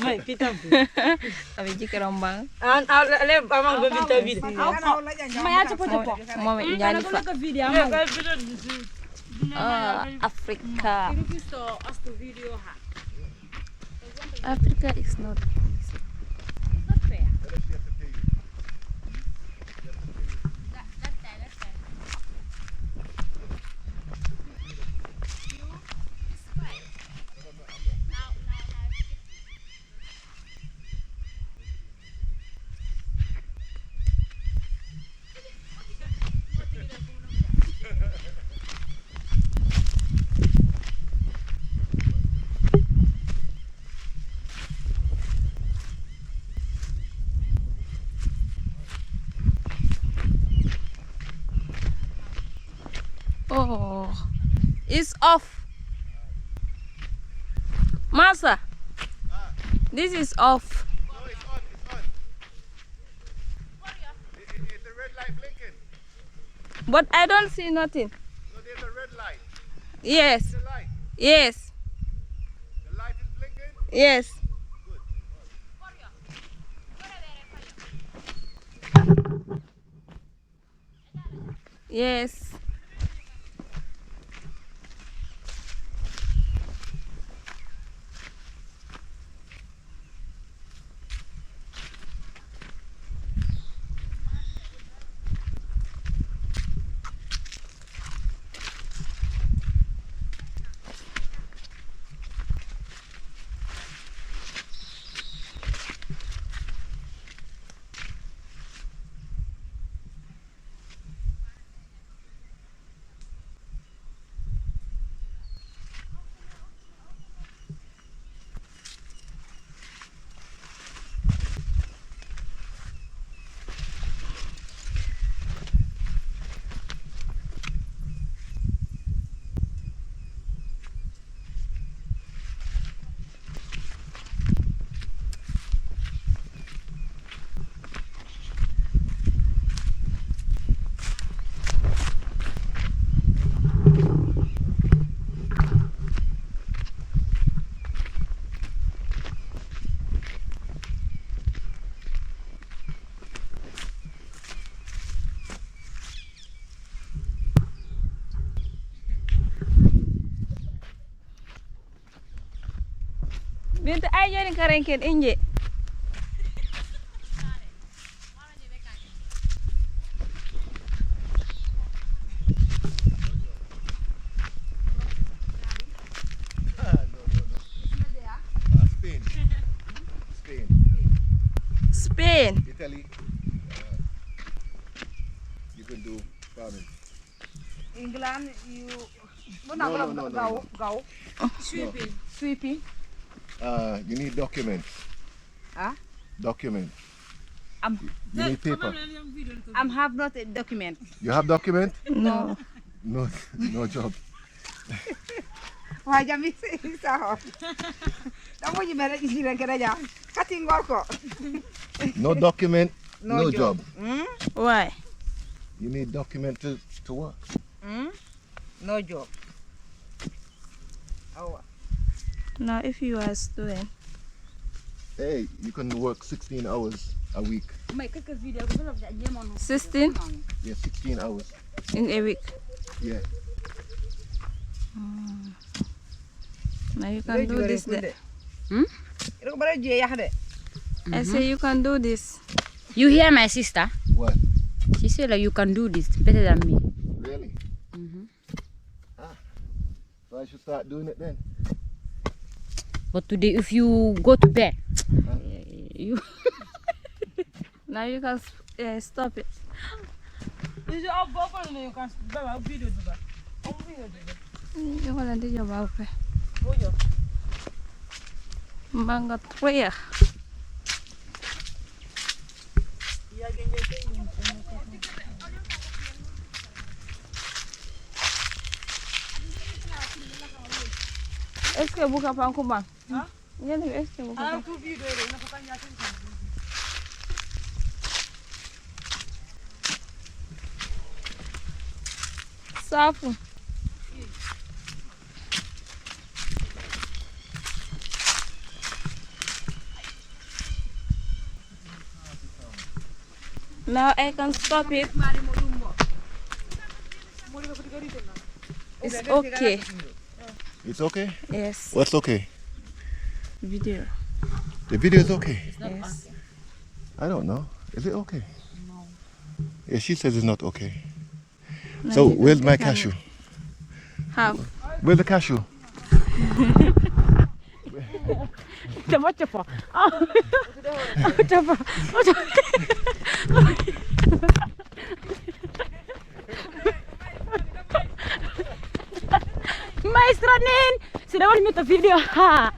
Mai kita bu. Abi jikaram bang. An ale amang be bita video. Ma ya cepo-cepo. Mama nyali fa. Ka video ama. Africa. Ini so astu video ha. Africa is not easy. It's not fair. Oh, it's off. Masa, this is off. No, it's on, it's on. It's a red light blinking. But I don't see nothing. No, there's a red light. Yes, The light. yes, The light is blinking. yes. Yes. Bintu ay joni karenken inje. Spain. Spain. Spain. Italy. You can do farming. England you No. go. Sweeping. You need documents. Huh? Document. You need paper. Have not a document. You have document? No. No job. Why jam isa. Tamo you mere isira kera cutting work. No document, no job. Why? You need document to work. No job. Oh. Now if you are a student. Hey, you can work 16 hours a week. 16 Yeah, 16 hours. in a week. Yeah. Now you can do this there. I say you can do this. You hear my sister? What? She said like you can do this better than me. Really? So I should start doing it then. But today if you go to bed, you Now you can stop it. You can video do that. You can do your work. Manga tree. Est-ce que vous avez un combat? Est-ce que vous avez Safu. Now I can stop it. It's okay. It's okay? Yes. What's okay? Video. The video is okay. Yes. I don't know. Is it okay? No. Yeah, she says it's not okay. No, So you where's don't my get cashew? How? Where's the cashew? Maestra Nen, se devo mettere video. Ha.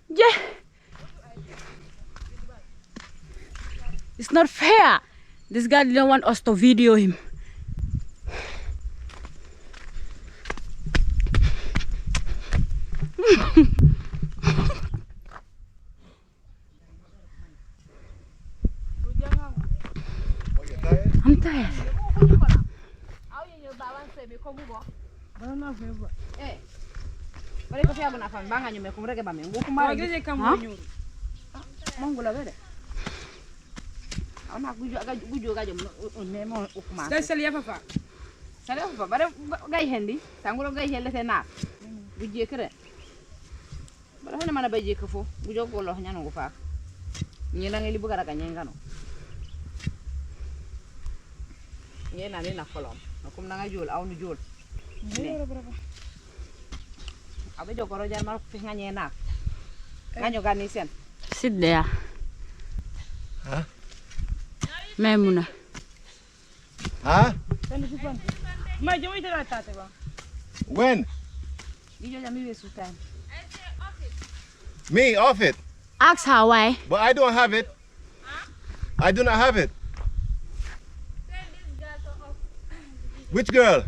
Yeah. It's not fair. This guy didn't want us to video him. I'm tired. Bale ko fiya bona fam banga nyume kumrege ba mengu kumare. Wageze kama nyuru. Mongo la bere. Ona gujo gajo ne mo ukuma. Sali ya papa. Sale papa bare gay hendi tangulo gay helle te na. Guje kere. Bare hone mana baje ko fo gujo ko lo nyano go fa. Ni na ngi li bugara ka nyengano. Ni na ni na kolom. Akum na nga jol aw nu jol. Abe jokoro jar mar fi nganye na. Nganyo gani sen. Sit there. Huh? Maimuna. Huh? Ma jomo itara tate ba. When? Gijo jami we sutan. Me, off it. Ask her why. But I don't have it. I do not have it. Which girl?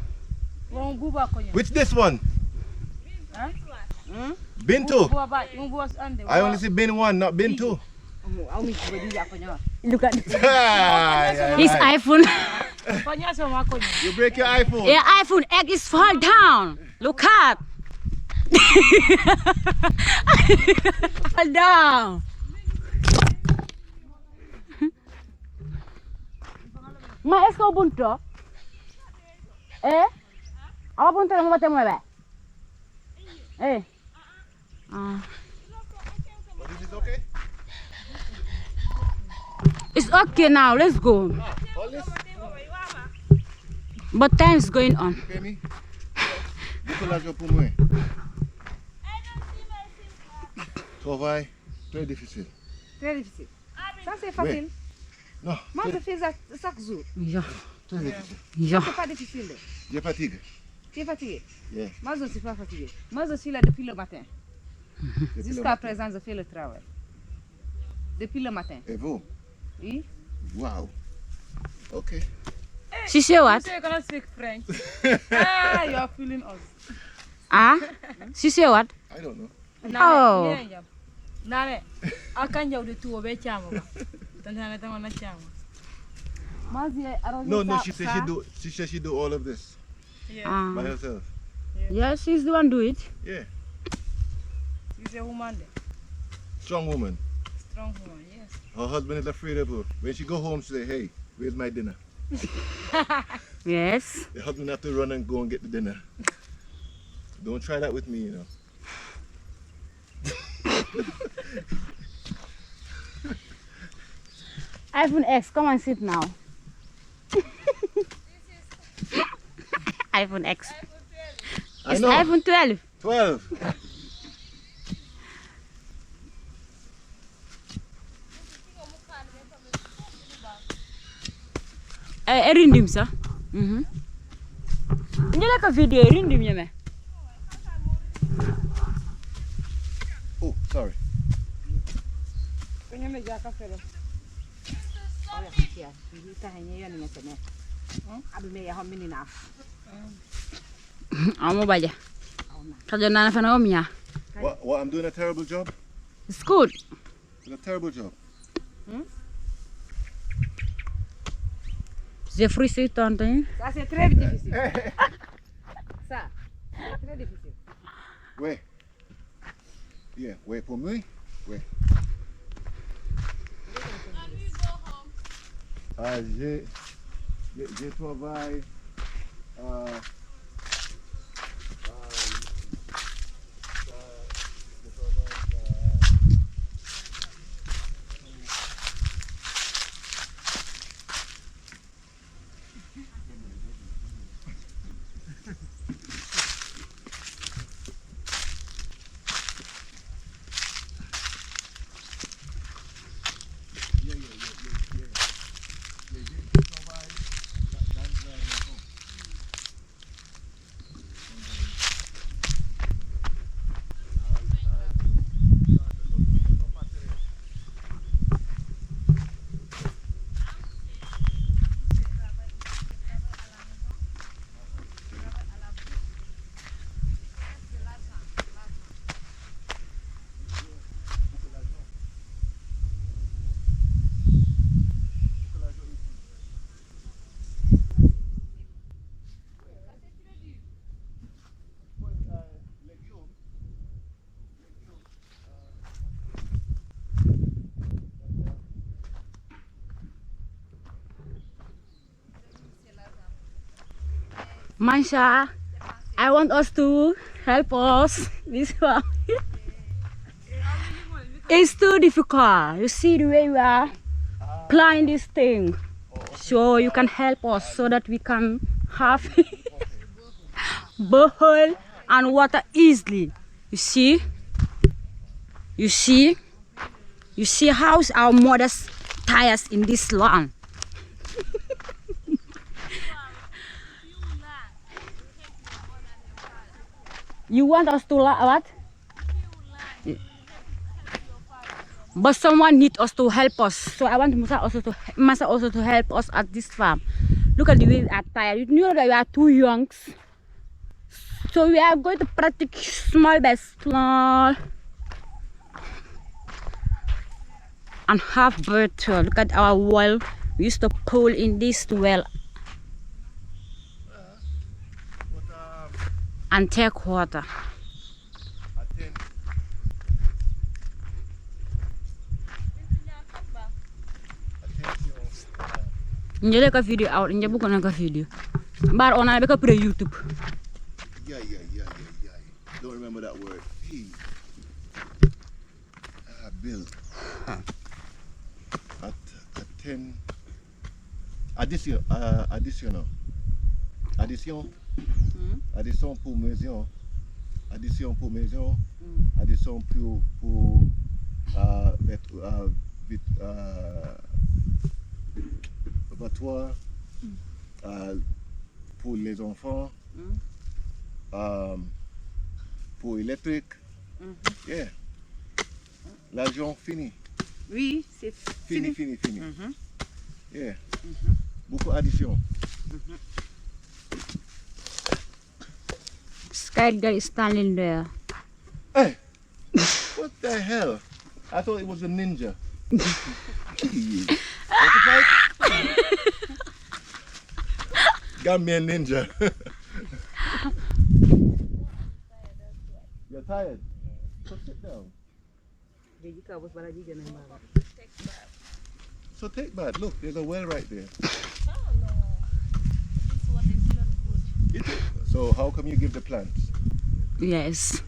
Wong buba ko nya. Which this one? Bin 2. Buba ba, yung buwas ande. I only see bin 1, not bin 2. Aw mi ko di ko nya. Look at Yeah, his yeah. iPhone. Panya so ma ko nya. You break your iPhone. Yeah, iPhone egg is fall down. Look at. Fall down. Ma esko bunto? Eh? Apa bunto mo bate mo ba? Eh. But this is okay? It's okay now. Let's go. All this? But time's going on. You pay me? Dito lang ko pumoy. Travail, très difficile. Très difficile. Ça c'est facile. Non, Moi je fais ça chaque jour. Yeah. très difficile. Yeah. C'est pas difficile. J'ai fatigue. Tu es fatigué? Yeah. Moi je suis pas fatigué. Moi je suis là depuis le matin. Depuis le Jusqu'à matin. présent je fais le travail. Depuis le matin. Et vous? Oui. Wow. Okay. She say what? You cannot speak French. Ah, you are fooling us. Ah? She say what? I don't know. Oh. Nane, akan jauh de tuo be chamo ba. Tantang tang na chamo. Moi j'ai arrosé No, no, ça- she said ça. she do. She said she do all of this Yeah, by herself. Yeah, she's the one do it. Yeah. she's a woman, Strong woman. strong woman. Yes. Her husband is afraid of her. When she go home, she say, "Hey, where's my dinner?" Yes. The husband have to run and go and get the dinner. Don't try that with me, you know. iPhone X, come and sit now. iPhone X. I It's know. iPhone 12. 12. Rindim sa. Njele ka video rindim nyeme. Oh, sorry. Kwenye meja kafelo. Oya kitia. Hita henye yo ni mesene. Abi me ya homini na. Amo baja. Kajana fenomia. What I'm doing a terrible job? It's good. It's a terrible job. The fruit c'est tonton. Ça c'est très difficile. Ça, c'est très difficile. Ouais. Yeah, ouais pour moi. Ouais. Je travaille Mansha, I want us to help us. This one. It's too difficult. You see the way we are planning this thing. So you can help us so that we can have borehole and water easily. You see? You see? You see how our mothers tie us in this land. You want us to what? But someone needs us to help us. So I want Masa also to help us at this farm. Look at the way we are tired. You know that we are too young. So we are going to practice small by small. And have water. Look at our well. We used to pull in this well. And take water. Njele ka video out, nje buko na ka video. Bar ona be ka pre YouTube. Yeah. Don't remember that word. Hey. Bill. At 10. Addition. Addition pour maison. Addition pour maison. Addition pour abattoir. Pour les enfants. Pour électrique. Yeah. L'argent fini. Oui, c'est Fini. Yeah. Beaucoup addition. Sky guy is standing there. Hey! What the hell? I thought it was a ninja. Gambian ninja. You're tired? So sit down. So take bath. Look, there's a well right there. So how come you give the plants? Yes.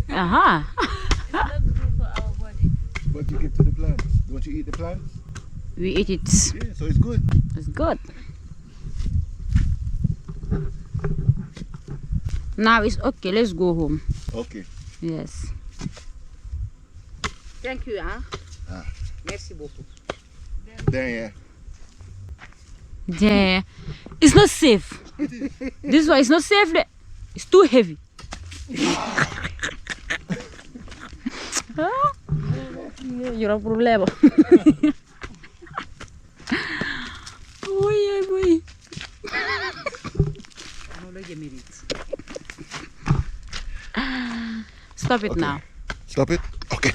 Aha. It's not good for our body. But you give to the plants. Don't you eat the plants? We eat it. Yeah, so it's good. It's good. Now it's okay. Let's go home. Okay. Yes. Thank you, hein? Ah. Merci beaucoup. There, There. It's not safe. This one is not safe. It's too heavy. You're a problem. Stop it Okay. now. Stop it. Okay.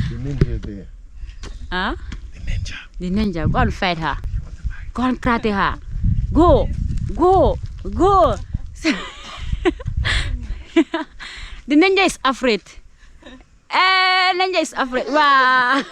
The ninja there. Huh? The ninja. The ninja, go and fight her. Go and karate her. Go, go, go. The ninja is afraid. Ninja is afraid. Wow.